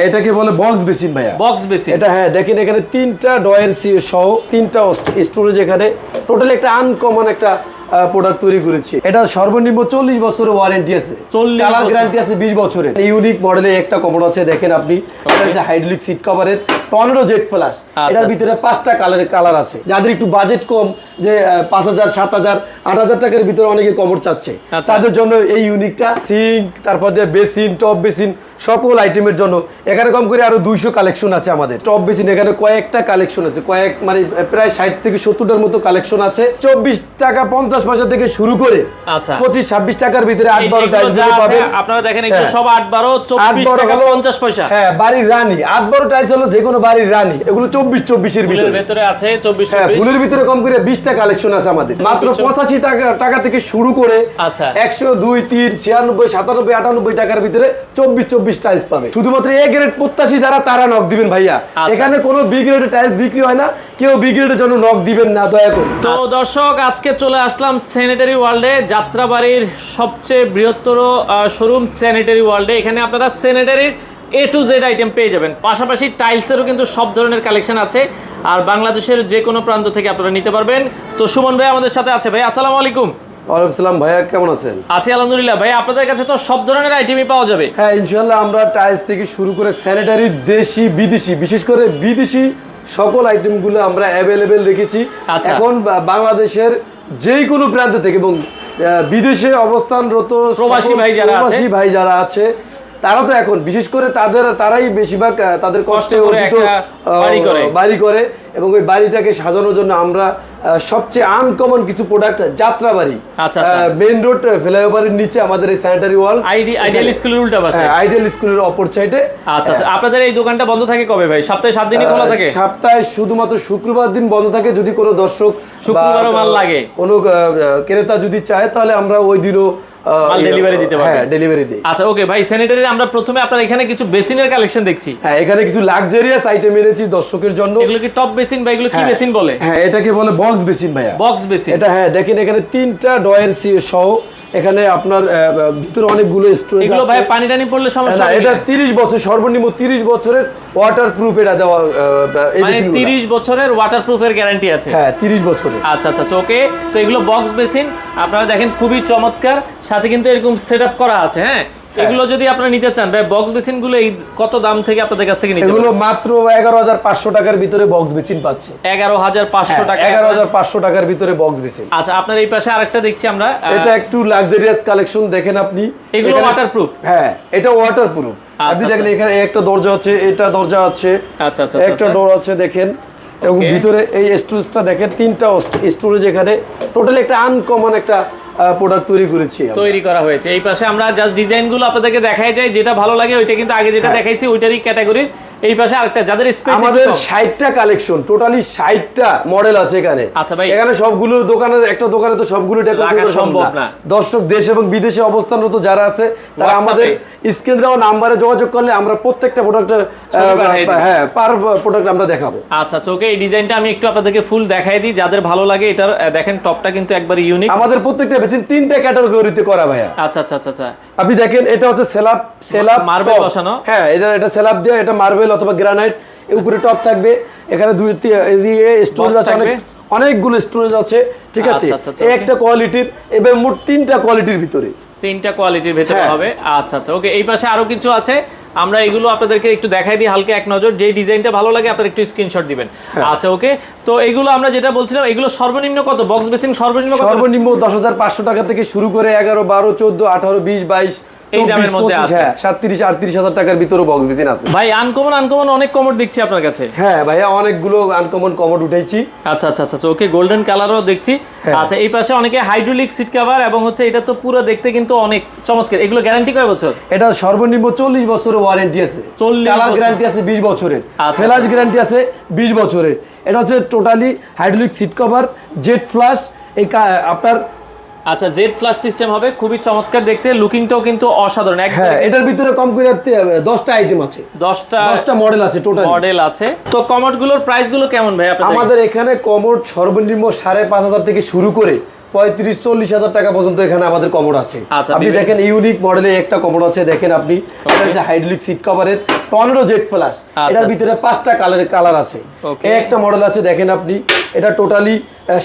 এটাকে বলে box basin ভাইয়া। বক্স বেসিন এটা হ্যাঁ দেখেন এখানে তিনটা ডয়ের সহ তিনটা স্টোরেজ, এখানে টোটালি একটা আনকমন একটা প্রোডাক্ট তৈরি করেছি। এটা সর্বনিম্ন 40 বছরের ওয়ারেন্টি আছে, কালার গ্যারান্টি আছে 20 বছরের। ইউনিক মডেলের একটা কমোড আছে দেখেন আপনি, এটা হচ্ছে হাইড্রোলিক সিট কভারের টর্নেডো জেট ফ্ল্যাশ। এটার ভিতরে 5টা কালার আছে। যাদের একটু বাজেট কম, যে 5000 7000 8000 টাকার ভিতরে অনেকে কমোড চাচ্ছে, তাদের জন্য এই ইউনিকটা। সিঙ্ক, তারপর দিয়ে বেসিন, টপ বেসিন, সকল আইটেমের জন্য এখানে কম করে আরো 200 কালেকশন আছে আমাদের। টপ বেসিন এখানে কয়েকটা কালেকশন আছে, মানে প্রায় 60 থেকে 70টার মতো কালেকশন আছে। 24 টাকা 50 পয়সা থেকে শুরু করে 25-26 টাকার ভিতরে 8-12 টাইলস পাবেন আপনারা। দেখেন এগুলো সব 8-12 24 টাকা 50 পয়সা। হ্যাঁ, বাড়ির রানী 8-12 টাইলস হলো যে কোনো বাড়ির রানী। এগুলো 24 এর ভিতরে আছে 24। হ্যাঁ, ফুলের ভিতরে কম করে 20টা কালেকশন আছে আমাদের। মাত্র 85 টাকা থেকে শুরু করে 100, 2, 3, 96, 97, 98 টাকার ভিতরে 24 টাইলস পাবে। শুধুমাত্র এ গ্রেড প্রত্যাশী যারা, তারা নক দিবেন ভাইয়া। এখানে কোনো বি গ্রেডের টাইলস বিক্রি হয় না, কেউ বি গ্রেডের জন্য নক দিবেন না দয়া করে। তো দর্শক, আজকে চলে আসলাম স্যানিটারি ওয়ার্ল্ডে, যাত্রাবাড়ির সবচেয়ে বৃহত্তর শোরুম স্যানিটারি ওয়ার্ল্ডে। এখানে আপনারা স্যানিটারির A to Z আইটেম পেয়ে যাবেন, পাশাপাশি টাইলসেরও কিন্তু সব ধরনের কালেকশন আছে, আর বাংলাদেশের যে কোনো প্রান্ত থেকে আপনারা নিতে পারবেন। তো সুমন ভাই আমাদের সাথে আছে। ভাই আসসালামু আলাইকুম। ওয়ালাইকুম আসসালাম ভাইয়া, কেমন আছেন? আছি আলহামদুলিল্লাহ। ভাই আপনাদের কাছে তো সব ধরনের আইটেমই পাওয়া যাবে? হ্যাঁ ইনশাআল্লাহ, আমরা টাইলস থেকে শুরু করে স্যানিটারি, দেশি বিদেশি, বিশেষ করে বিদেশি সকল আইটেমগুলো আমরা অ্যাভেলেবেল রেখেছি। এখন বাংলাদেশের যে কোনো প্রান্ত থেকে এবং বিদেশে অবস্থানরত প্রবাসী ভাই যারা আছে, তারা তো এখন বিশেষ করে তারাই বেশিরভাগ তাদের কষ্টে বাড়ি করে, এবং ওই বাড়িটাকে সাজানোর জন্য আমরা সবচেয়ে আনকমন কিছু প্রোডাক্ট, যাত্রাবাড়ি মেইন রোড ফ্লাইওভারের নিচে আমাদের এই স্যানিটারি ওয়াল, আইডিয়াল স্কুলের উল্টা পাশে, আইডিয়াল স্কুলের অপর সাইডে। আচ্ছা, আপনাদের এই দোকানটা বন্ধ থাকে কবে ভাই? সপ্তাহে 7 দিনই খোলা থাকে? সপ্তাহে শুধুমাত্র শুক্রবার দিন বন্ধ থাকে। যদি কোনো দর্শক শুক্রবারও মাল লাগে, কোনো ক্রেতা যদি চায়, তাহলে আমরা ওই দিনও ডেলিভারি দিতে পারবেন। হ্যাঁ, ডেলিভারি দিই। আচ্ছা ওকে ভাই, স্যানিটারি আমরা প্রথমে আপনার এখানে কিছু বেসিনের কালেকশন দেখছি। হ্যাঁ, এখানে কিছু লাক্সারিয়াস আইটেম এনেছি দর্শকের জন্য। এগুলো কি টপ বেসিন ভাই? এগুলো কি বেসিন বলে? হ্যাঁ, এটাকে বলে বক্স বেসিন ভাইয়া। Box basin. এটা হ্যাঁ দেখেন এখানে 3টা ডয়ের সহ, এখানে আপনার ভিতরে অনেকগুলো স্টোরেজ আছে। এগুলো ভাই পানি টানি পড়লে সমস্যা হবে না? এটা 30 বছর, সর্বনিম্ন 30 বছরের ওয়াটারপ্রুফ এটা দেওয়া। মানে 30 বছরের ওয়াটারপ্রুফের গ্যারান্টি আছে? হ্যাঁ, 30 বছরের। আচ্ছা ওকে। তো এগুলো বক্স বেসিন আপনারা দেখেন, খুবই চমৎকার, সাথে কিন্তু এরকম সেটআপ করা আছে। হ্যাঁ, এগুলো যদি আপনারা নিতে চান ভাই, বক্স বেসিন গুলো এই কত দাম থেকে আপনাদের কাছ থেকে নিতে পারবেন? এগুলো মাত্র 11500 টাকার ভিতরে বক্স বেসিন পাচ্ছে। 11500 টাকা? 11500 টাকার ভিতরে বক্স বেসিন। আচ্ছা, আপনার এই পাশে আরেকটা দেখছি আমরা, এটা একটু লাক্সারিয়াস কালেকশন দেখেন আপনি। এগুলো ওয়াটারপ্রুফ? হ্যাঁ, এটা ওয়াটারপ্রুফ। আপনি দেখেন এখানে একটা দরজা আছে, এটা দরজা আছে, আচ্ছা একটা ডোর আছে দেখেন, এবং ভিতরে এই স্টোরেজটা দেখেন, 3টা স্টোরেজ। এখানে টোটালি একটা আনকমন একটা প্রোডাক্ট তৈরি করা হয়েছে। এই পাশে আমরা জাস্ট ডিজাইনগুলো আপনাদেরকে দেখাই যায়, যেটা ভালো লাগে ওইটা কিন্তু আগে যেটা দেখাইছি ওইটারই ক্যাটাগরির। এই পাশে আরেকটা, যাদের স্পেস, আমাদের 60টা কালেকশন, টোটালি 60টা মডেল আছে এখানে। আচ্ছা ভাই, এখানে সবগুলো একটা দোকানে তো সবগুলো ডেকোরেশন সম্ভব না। দর্শক দেশ এবং বিদেশে অবস্থানরত যারা আছে, তারা আমাদের স্ক্রিনে দেওয়া নাম্বারে যোগাযোগ করলে আমরা প্রত্যেকটা প্রোডাক্ট পার প্রোডাক্ট আমরা দেখাবো। আচ্ছা ওকে, এই ডিজাইনটা আমি একটু আপনাদেরকে ফুল দেখাই দিই, যাদের ভালো লাগে। এটার দেখেন টপটা কিন্তু একবার ইউনিক। আমাদের প্রত্যেকটা বেসিন 3টা ক্যাটাগরিতে করা ভাইয়া। আচ্ছা আপনি দেখেন, এটা হচ্ছে সেলাপ মার্বেল বসানো। হ্যাঁ, এটা সেলাপ দিয়ে, এটা মার্বেল অথবা গ্রানাইট। উপরে টপ থাকবে, এখানে এদিকে স্টোরেজ আছে, অনেকগুলো স্টোরেজ আছে। ঠিক আছে, একটা কোয়ালিটির, এবং মোট 3টা কোয়ালিটির ভিতরে, 3টা কোয়ালিটির ভিতরে হবে। আচ্ছা ওকে, এই পাশে আরো কিছু আছে, আমরা এগুলো আপনাদেরকে একটু দেখাই দিই হালকা এক নজর। যে ডিজাইনটা ভালো লাগে আপনারা একটু স্ক্রিনশট দিবেন। আচ্ছা ওকে, তো এগুলো আমরা যেটা বলছিলাম, এগুলো সর্বনিম্ন কত বক্স বেসিন? সর্বনিম্ন 10500 টাকা থেকে শুরু করে 11, 12, 14, 18, 20, 22 এই দামের মধ্যে আছে। 37-38 টাকার ভিতরে বক্স বেসিন আছে ভাই। আনকমন অনেক কমোড দেখছি আপনার কাছে। হ্যাঁ ভাইয়া, অনেকগুলো আনকমন কমোড উঠাইছি। আচ্ছা ওকে, গোল্ডেন কালারও দেখছি। আচ্ছা, এই পাশে অনেকে হাইড্রোলিক সিট কভার, এবং হচ্ছে এটা তো পুরো দেখতে কিন্তু অনেক চমৎকার। এগুলো গ্যারান্টি কয় বছর? এটা সর্বনিম্ন 40 বছরের ওয়ারেন্টি আছে। কালার গ্যারান্টি আছে 20 বছরের, ফ্ল্যাশ গ্যারান্টি আছে 20 বছরের। এটা হচ্ছে totally hydraulic seat cover, jet flash. এই আপনার আচ্ছা, জেড ফ্ল্যাশ সিস্টেম হবে, খুবই চমৎকার দেখতে, লুকিংটাও কিন্তু অসাধারণ। হ্যাঁ, এটার ভিতরে কম করে 10টা আইটেম আছে, 10টা মডেল আছে, টোটাল মডেল আছে। তো কমোডগুলোর প্রাইস গুলো কেমন ভাই আপনাদের? আমাদের এখানে কমোড সর্বনিম্ন 5500 থেকে শুরু করে 35-40 হাজার টাকা পর্যন্ত এখানে আমাদের কমোড আছে। আচ্ছা, আপনি দেখেন ইউনিক মডেলে একটা কমোড আছে, দেখেন আপনি, এটা হচ্ছে হাইড্রোলিক সিট কভারের টর্নেডো জেট ফ্ল্যাশ। এটার ভিতরে 5টা কালার আছে। এই একটা মডেল আছে, দেখেন আপনি, এটা টোটালি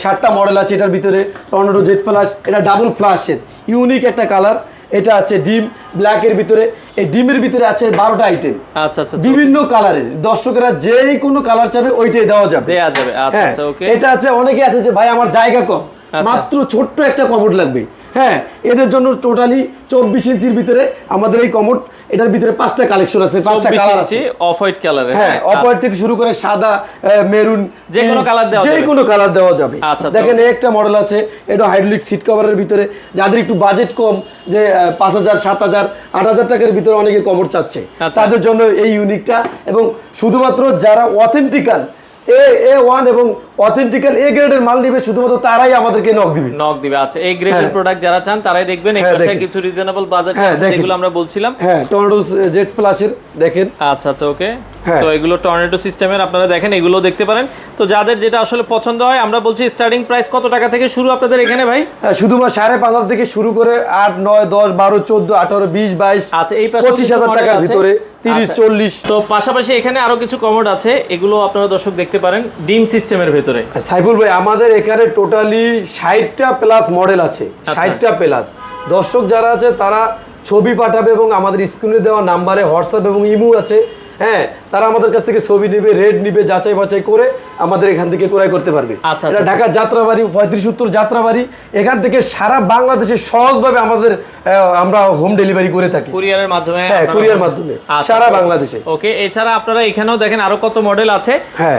7টা মডেল আছে এটার ভিতরে। টর্নেডো জেট ফ্ল্যাশ, এটা ডাবল ফ্ল্যাশের ইউনিক একটা কালার। এটা আছে ডিম ব্ল্যাকের ভিতরে। এই ডিমের ভিতরে আছে 12টা আইটেম, আচ্ছা আচ্ছা, বিভিন্ন কালারের। দর্শকেরা যেই কোনো কালার চাবে ওইটাই দেওয়া যাবে। আচ্ছা আচ্ছা, ওকে। এটা আছে, অনেকে আছে যে ভাই আমার জায়গা কম, মাত্র ছোট্ট একটা কমোড লাগবে। হ্যাঁ, এদের জন্য টোটালি 24 ইঞ্চির ভিতরে আমাদের এই কমোড। এটার ভিতরে 5টা কালেকশন আছে, 5টা কালার আছে। অফ হোয়াইট কালারে, হ্যাঁ, অফ হোয়াইট থেকে শুরু করে সাদা, মেরুন, যে কোনো কালার দেওয়া যাবে, যে কোনো কালার দেওয়া যাবে। আচ্ছা, দেখেন এই একটা মডেল আছে, এটা হাইড্রোলিক সিট কভারের ভিতরে। যাদের একটু বাজেট কম, যে 5,000, 7,000, 8,000 টাকার ভিতরে অনেকে কমোড চাচ্ছে, তাদের জন্য এই ইউনিকটা। এবং শুধুমাত্র যারা অথেন্টিক্যাল A1 এবং অথেন্টিক্যাল A গ্রেডের মাল নিবে, শুধুমাত্র তারাই আমাদেরকে নক দিবে। আচ্ছা, এই গ্রেডের প্রোডাক্ট যারা চান তারাই দেখবেন। এই পাশে কিছু রিজনেবল বাজেট আছে যেগুলো আমরা বলছিলাম। হ্যাঁ, টর্নেডো জেট ফ্ল্যাশের দেখেন। আচ্ছা আচ্ছা, ওকে। তো এগুলো টর্নেডো সিস্টেমের, আপনারা দেখেন, এগুলো দেখতে পারেন। তো যাদের যেটা আসলে পছন্দ হয়, আমরা বলছি স্টার্টিং প্রাইস কত টাকা থেকে শুরু আপনাদের এখানে ভাই? শুধুমাত্র 5,500 থেকে শুরু করে 8, 9, 10, 12, 14, 18, 20, 22। আচ্ছা, এই পাশে 25,000 টাকার ভিতরে 30, 40। তো পাশাপাশি এখানে আরো কিছু কমোড আছে, এগুলো আপনারা দর্শক দেখতে পারেন ডিম সিস্টেমের ভিতরে। সাইফুল ভাই, আমাদের এখানে টোটালি 60টা প্লাস মডেল আছে, 60টা প্লাস। দর্শক যারা আছে তারা ছবি পাঠাবে এবং আমাদের স্ক্রিনে দেওয়া নাম্বারে হোয়াটসঅ্যাপ এবং ইমো আছে। হ্যাঁ, তারা আমাদের কাছ থেকে ছবি নেবে, রেট নিবে, যাচাই বাছাই করে আমাদের এখান থেকে ক্রয় করতে পারবে। এটা ঢাকা যাত্রাবাড়ি 35 উত্তর যাত্রাবাড়ি। এখান থেকে সারা বাংলাদেশে সহজভাবে আমরা হোম ডেলিভারি করে থাকি, কুরিয়ারের মাধ্যমে। হ্যাঁ, কুরিয়ার মাধ্যমে সারা বাংলাদেশে। ওকে, এছাড়া আপনারা এখানেও দেখেন আরো কত মডেল আছে।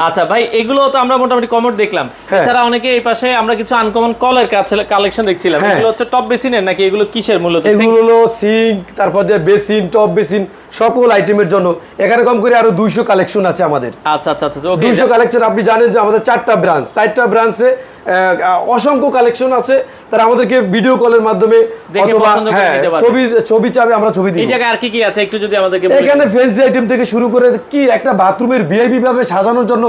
আচ্ছা ভাই, এগুলো তো আমরা মোটামুটি কমোড দেখলাম। এছাড়া অনেকে এই পাশে আমরা কিছু আনকমন কলের কালেকশন দেখছিলাম। এগুলো হচ্ছে টপ বেসিনের নাকি এগুলো কিসের মূলত? এগুলো হলো সিঙ্ক, তারপর দিয়ে বেসিন, টপ বেসিন, সকল আইটেমের জন্য এখানে কম করে আরো 200 কালেকশন আছে আমাদের। আচ্ছা আচ্ছা আচ্ছা, ওকে। 200 কালেকশন। আপনি জানেন যে আমাদের 4টা ব্রাঞ্চ, 4টা ব্রাঞ্চে অসংখ্য কালেকশন আছে। তারা আমাদেরকে ভিডিও কলের মাধ্যমে অথবা ছবি চাবে, আমরা ছবি দিই। এই জায়গায় আর কি কি আছে একটু যদি আমাদেরকে বলেন। এখানে ফ্যান্সি আইটেম থেকে শুরু করে কি একটা বাথরুমের ভিআইপি ভাবে সাজানোর জন্য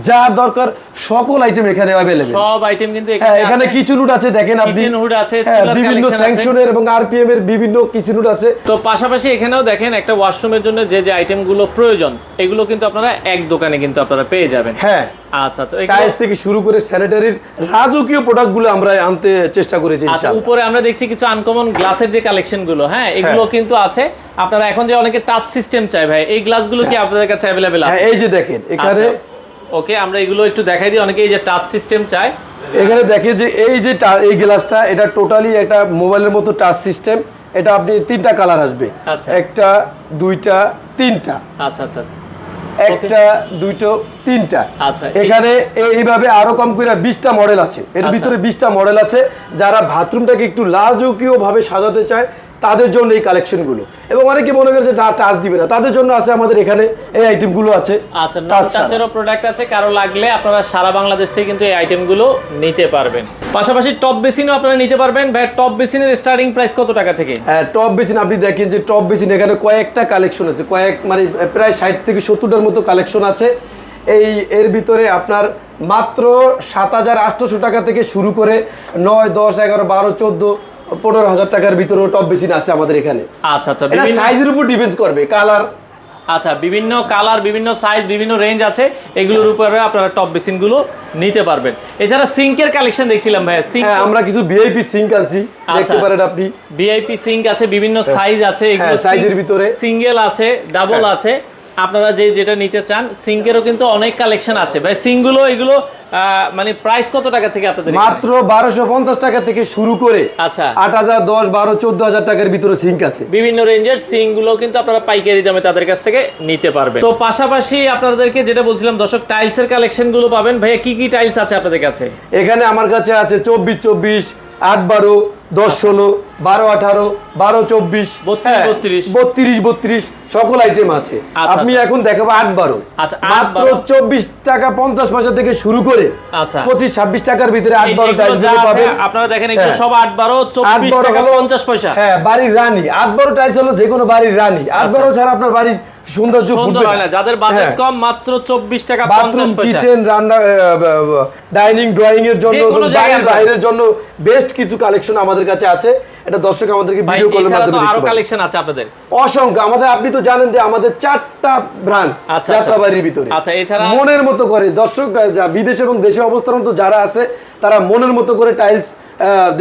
যা দরকার সকল আইটেম এখানে अवेलेबल। সব আইটেম কিন্তু এখানে কিচেন হুড আছে, দেখেন আপনি, কিচেন হুড আছে, বিভিন্ন স্যাংশনের এবং আরপিএম এর বিভিন্ন কিচেন হুড আছে। তো পাশাপাশি এখানেও দেখেন একটা ওয়াশরুমের জন্য যে যে আইটেমগুলো প্রয়োজন, এগুলো কিন্তু আপনারা এক দোকানে কিন্তু আপনারা পেয়ে যাবেন। হ্যাঁ, আচ্ছা আচ্ছা, টাইলস থেকে শুরু করে স্যানিটারির রাজকীয় প্রোডাক্টগুলো আমরা আনতে চেষ্টা করেছি ইনশাআল্লাহ। উপরে আমরা দেখছি কিছু আনকমন গ্লাসের যে কালেকশনগুলো, হ্যাঁ, এগুলো কিন্তু আছে। আপনারা এখন যে অনেকে টাচ সিস্টেম চাই ভাই, এই গ্লাসগুলো কি আপনাদের কাছে अवेलेबल আছে? হ্যাঁ, এই যে দেখেন এখানে। ওকে, আমরা এগুলো একটু দেখাই দিই। অনেকে এই যে টাচ সিস্টেম চায়, এখানে দেখে যে এই যে এই গ্লাসটা, এটা টোটালি একটা মোবাইলের মতো টাচ সিস্টেম। এটা আপনি 3টা কালার আসবে, একটা, দুইটা, তিনটা। আচ্ছা আচ্ছা, একটা, দুইটা, তিনটা। আচ্ছা, এখানে এইভাবে আরো কম করে 20টা মডেল আছে। এর ভিতরে 20টা মডেল আছে। যারা বাথরুমটাকে একটু রাজকীয় ভাবে সাজাতে চায় তাদের জন্য এই কালেকশনগুলো। এবং অনেকে মনে করে যে টাচ দিবে না, তাদের জন্য আছে আমাদের এখানে এই আইটেমগুলো আছে। আচ্ছা, নন টাচেরও প্রোডাক্ট আছে। কারো লাগলে আপনারা সারা বাংলাদেশ থেকে কিন্তু এই আইটেমগুলো নিতে পারবেন। পাশাপাশি টপ বেসিনও আপনারা নিতে পারবেন। ভাই, টপ বেসিনের স্টার্টিং প্রাইস কত টাকা থেকে? হ্যাঁ, টপ বেসিন আপনি দেখেন যে টপ বেসিন এখানে কয়েকটা কালেকশন আছে, মানে প্রায় 60 থেকে 70টার মতো কালেকশন আছে। এর ভিতরে আপনার মাত্র 7,800 টাকা থেকে শুরু করে 9, 10, 11, 12, 14, 15,000 টাকার ভিতরে টপ বেসিন আছে আমাদের এখানে। আচ্ছা আচ্ছা, এটা সাইজের উপর ডিপেন্ড করবে, কালার। আচ্ছা, বিভিন্ন কালার, বিভিন্ন সাইজ, বিভিন্ন রেঞ্জ আছে। এগুলোর উপরে আপনারা টপ বেসিন গুলো নিতে পারবেন। এছাড়া সিঙ্কের কালেকশন দেখছিলাম ভাই। সিঙ্ক, আমরা কিছু ভিআইপি সিঙ্ক আনছি, দেখতে পারেন আপনি। ভিআইপি সিঙ্ক আছে, বিভিন্ন সাইজ আছে। এগুলো সাইজের ভিতরে সিঙ্গেল আছে, ডাবল আছে। আপনারা যেটা নিতে চান, সিঙ্কেরও কিন্তু অনেক কালেকশন আছে ভাই। সিঙ্কগুলো এগুলো মানে প্রাইস কত টাকা থেকে আপনাদের? মাত্র 1250 টাকা থেকে শুরু করে আচ্ছা 8,000, 10, 12, 14,000 টাকার ভিতরে সিঙ্ক আছে। বিভিন্ন রেঞ্জের সিঙ্কগুলো কিন্তু আপনারা পাইকারি দামে তাদের কাছ থেকে নিতে পারবেন। তো পাশাপাশি আপনাদেরকে যেটা বলছিলাম দর্শক, টাইলসের কালেকশনগুলো পাবেন। ভাইয়া, কি কি টাইলস আছে আপনাদের কাছে? এখানে আমার কাছে আছে 24-24, 8-12, 10-16, 12-18, 12-24, 32-32 সকল আইটেম আছে। আপনি এখন দেখাবো 8-12। আচ্ছা, মাত্র 24 টাকা 50 পয়সা থেকে শুরু করে 25-26 টাকার ভিতরে 8-12 টাইলস পাবেন। আপনারা দেখেন এগুলো সব 8-12, 24 টাকা 50 পয়সা। হ্যাঁ, বাড়ির রানী 8-12 টাইলস হলো যে কোনো বাড়ির রানী। 8-12 ছাড়া আপনার বাড়ির সৌন্দর্য সুন্দর ফুটবে হয় না, যাদের বাজেট হ্যাঁ। কম মাত্র 24 টাকা বাথরুম 50 পয়সা। কিচেন রান্না ডাইনিং ড্রয়িং এর জন্য যে কোনো জায়গায় আমরা- বাইরের জন্য বেস্ট কিছু কালেকশন আমাদের কাছে আছে। এটা দর্শক আমাদেরকে ভাই ভিডিও কলের এছাড়া তো মাধ্যমে আরো দেখতে পারে। কালেকশন আছে আপনাদের। অসংখ্য আমাদের, আপনি তো জানেন যে আমাদের 4টা ব্রাঞ্চ আচ্ছা, যাত্রাবাড়ির ভিতরে। আচ্ছা, এছাড়া মনের মতো করে দর্শক যা বিদেশ এবং দেশে অবস্থানরত যারা আছে তারা মনের মতো করে টাইলস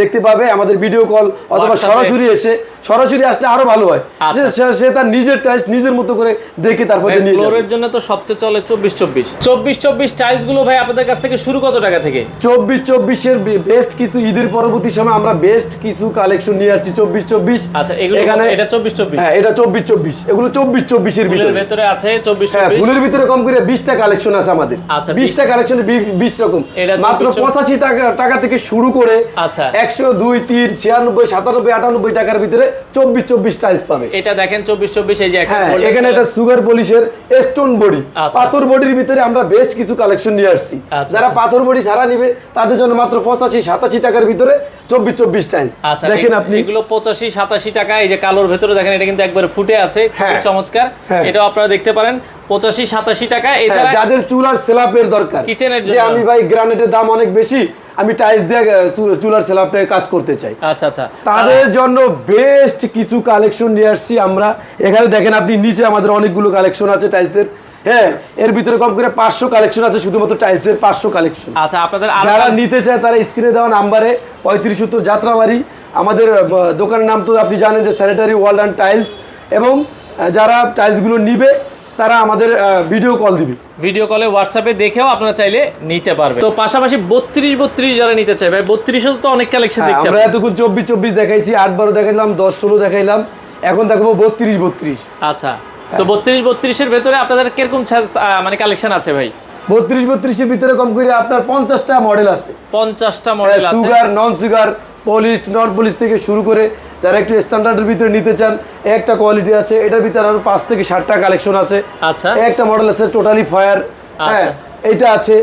দেখতে পাবে আমাদের ভিডিও কল অথবা WhatsApp-এ। সরাসরি আসলে আরো ভালো হয়। আচ্ছা। সে তার নিজের টাইলস নিজের মতো করে দেখে তারপরে নিয়ে যাবে। ফ্লোরের জন্য তো সবচেয়ে চলে 24 টাইলস গুলো ভাই আপনাদের কাছ থেকে শুরু কত টাকা থেকে? 24 বেস্ট কিছু ঈদের পরবর্তী সময় আমরা বেস্ট কিছু কালেকশন নিয়ে আসছি। 24 আচ্ছা, এগুলো এখানে এটা 24 হ্যাঁ এটা 24 এগুলো 24 এর ফুলের ভিতরে। ভেতরে আছে 24 হ্যাঁ ফুলের ভিতরে কম করে 20টা কালেকশন আছে আমাদের। আচ্ছা, 20টা কালেকশনে 20 রকম, এটা মাত্র 85 টাকা থেকে শুরু করে আচ্ছা 100 2 3 96 97 98 টাকার ভিতরে 24 টাইলস পাবে। এটা দেখেন 24 এই যে একটা হ্যাঁ golden এখানে color। এটা সুগার পলিশের স্টোন বডি আচ্ছা। পাথর বডির ভিতরে আমরা বেস্ট কিছু কালেকশন নিয়ে আসছি। আচ্ছা, যারা আচ্ছা। পাথর বডি ছাড়া নিবে তাদের জন্য মাত্র 85 টাকার ভিতরে 24 টাইলস। আচ্ছা দেখেন আপনি এগুলো 85 টাকা। এই যে কালোর ভেতরে দেখেন এটা কিন্তু একবার ফুটে আছে, খুব হ্যাঁ। চমৎকার। হ্যাঁ। এটাও আপনারা দেখতে পারেন 85 টাকা। হ্যাঁ, এছাড়া যাদের চুলার সেলাপের দরকার, কিচেনের যে জন্য। আমি ভাই গ্রানাইটের দাম অনেক বেশি, আমি টাইলস দিয়ে চুলার সেলাপে কাজ করতে চাই, আচ্ছা আচ্ছা তাদের জন্য বেস্ট কিছু কালেকশন নিয়ে আসছি আমরা। এখানে দেখেন আপনি নিচে আমাদের অনেকগুলো কালেকশন আছে টাইলসের। হ্যাঁ এর ভিতরে কম করে 500 কালেকশন আছে, শুধুমাত্র টাইলসের 500 কালেকশন। আচ্ছা আপনাদের আরো যারা নিতে চায় তারা স্ক্রিনে দেওয়া নাম্বারে 3570 যাত্রাবাড়ি আমাদের দোকানের নাম তো আপনি জানেন যে স্যানিটারি ওয়াল অ্যান্ড টাইলস। এবং যারা টাইলসগুলো নিবে তারা আমাদের ভিডিও কল দিবে। ভিডিও কলে হোয়াটসঅ্যাপে দেখেও আপনারা চাইলে নিতে পারবেন। তো পাশাপাশি 32 যারা নিতে চায় ভাই, 32 তো অনেক কালেকশন দেখছি আমরা এতক্ষণ 24 দেখাইছি, 8-12 দেখাইলাম, 10-16 দেখাইলাম, এখন দেখাবো 32। আচ্ছা তো 32 এর ভেতরে আপনাদের কিরকম মানে কালেকশন আছে ভাই? 32 এর ভিতরে কম করে আপনার 50টা মডেল আছে। 50টা মডেল আছে। সুগার নন সুগার পলিশ নন পলিশ থেকে শুরু করে যারা একটু স্ট্যান্ডার্ডের ভিতরে নিতে চান একটা কোয়ালিটি আছে। এটার ভিতরে আরো 5 থেকে 7টা কালেকশন আছে। আচ্ছা একটা মডেল আছে টোটালি ফায়ার, হ্যাঁ এইটা আছে।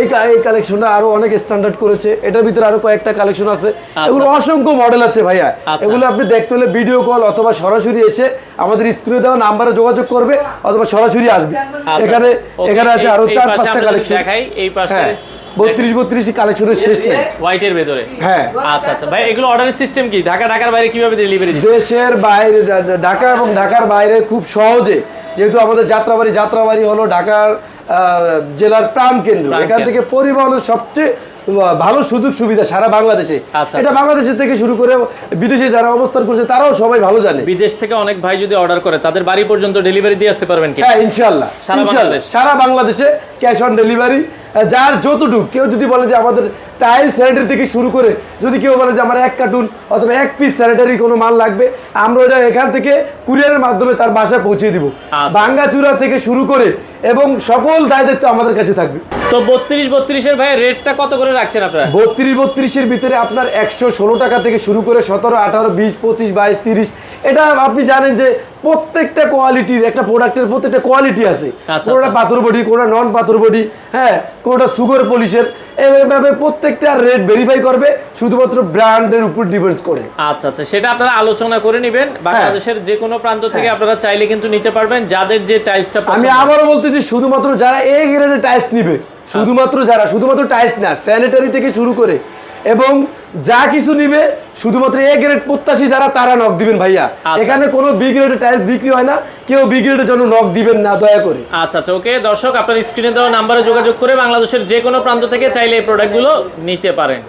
এই কালেকশনটা আরো অনেক স্ট্যান্ডার্ড করেছে। এটার ভিতরে আরো কয়েকটা কালেকশন আছে। এগুলো অসংখ্য মডেল আছে ভাইয়া। এগুলো আপনি দেখতে হলে ভিডিও কল অথবা সরাসরি এসে আমাদের স্ক্রিনে দেওয়া নাম্বারে যোগাযোগ করবে অথবা সরাসরি আসবে। এখানে আছে আরো 4-5টা কালেকশন দেখাই। এই পাশে 32 কালেকশনের শেষ নেই হোয়াইটের ভেতরে। হ্যাঁ আচ্ছা আচ্ছা ভাই এগুলো অর্ডারের সিস্টেম কি? ঢাকার বাইরে কিভাবে ডেলিভারি দিবেন? দেশের বাইরে ঢাকা এবং ঢাকার বাইরে খুব সহজে, যেহেতু আমাদের যাত্রাবাড়ি হলো ঢাকার জেলার প্রাণ কেন্দ্র। এখান থেকে পরিবহনের সবচেয়ে ভালো সুযোগ সুবিধা সারা বাংলাদেশে। আচ্ছা। এটা বাংলাদেশের থেকে শুরু করে বিদেশে যারা অবস্থান করছে তারাও সবাই ভালো জানে। বিদেশ থেকে অনেক ভাই যদি অর্ডার করে তাদের বাড়ি পর্যন্ত ডেলিভারি দিয়ে আসতে পারবেন কি? হ্যাঁ ইনশাআল্লাহ সারা বাংলাদেশে ক্যাশ অন ডেলিভারি। যার যতটুকু, কেউ যদি বলে যে আমাদের টাইল স্যানিটারি থেকে শুরু করে, যদি কেউ বলে যে আমার 1 কার্টুন অথবা 1 পিস স্যানিটারি কোনো মাল লাগবে, আমরা ওটা এখান থেকে কুরিয়ারের মাধ্যমে তার বাসায় পৌঁছে দিব। ভাঙ্গাচুরা থেকে শুরু করে এবং সকল দায়িত্ব আমাদের কাছে থাকবে। তো 32 এর ভাই রেটটা কত করে রাখছেন আপনারা? 32 এর ভিতরে আপনার 116 টাকা থেকে শুরু করে 17, 18, 20, 25, 22, 30। এটা আপনি জানেন যে প্রত্যেকটা কোয়ালিটির একটা প্রোডাক্টের প্রত্যেকটা কোয়ালিটি আছে। কোনটা পাথর বডি, কোনটা নন পাথর বডি, হ্যাঁ কোনটা সুগার পলিশের। এইভাবে প্রত্যেকটা রেট ভেরিফাই করবে শুধুমাত্র ব্র্যান্ডের উপর ডিপেন্ডস করে। আচ্ছা আচ্ছা সেটা আপনারা আলোচনা করে নেবেন। বাংলাদেশের যে কোনো প্রান্ত থেকে আপনারা চাইলে কিন্তু নিতে পারবেন যাদের যে টাইলসটা পছন্দ। আমি আবারও বলতেছি শুধুমাত্র যারা এ গ্রেডের টাইলস নিবে, শুধুমাত্র টাইলস না, স্যানিটারি থেকে শুরু করে এবং যা কিছু নিবে শুধুমাত্র এ গ্রেড প্রত্যাশী যারা, তারা নক দিবেন ভাইয়া। এখানে কোনো বি গ্রেডের টাইলস বিক্রি হয় না, কেউ বি গ্রেডের জন্য নক দিবেন না দয়া করে। আচ্ছা আচ্ছা ওকে দর্শক, আপনার স্ক্রিনে দেওয়া নাম্বারে যোগাযোগ করে বাংলাদেশের যে কোনো প্রান্ত থেকে চাইলে এই প্রোডাক্টগুলো নিতে পারেন।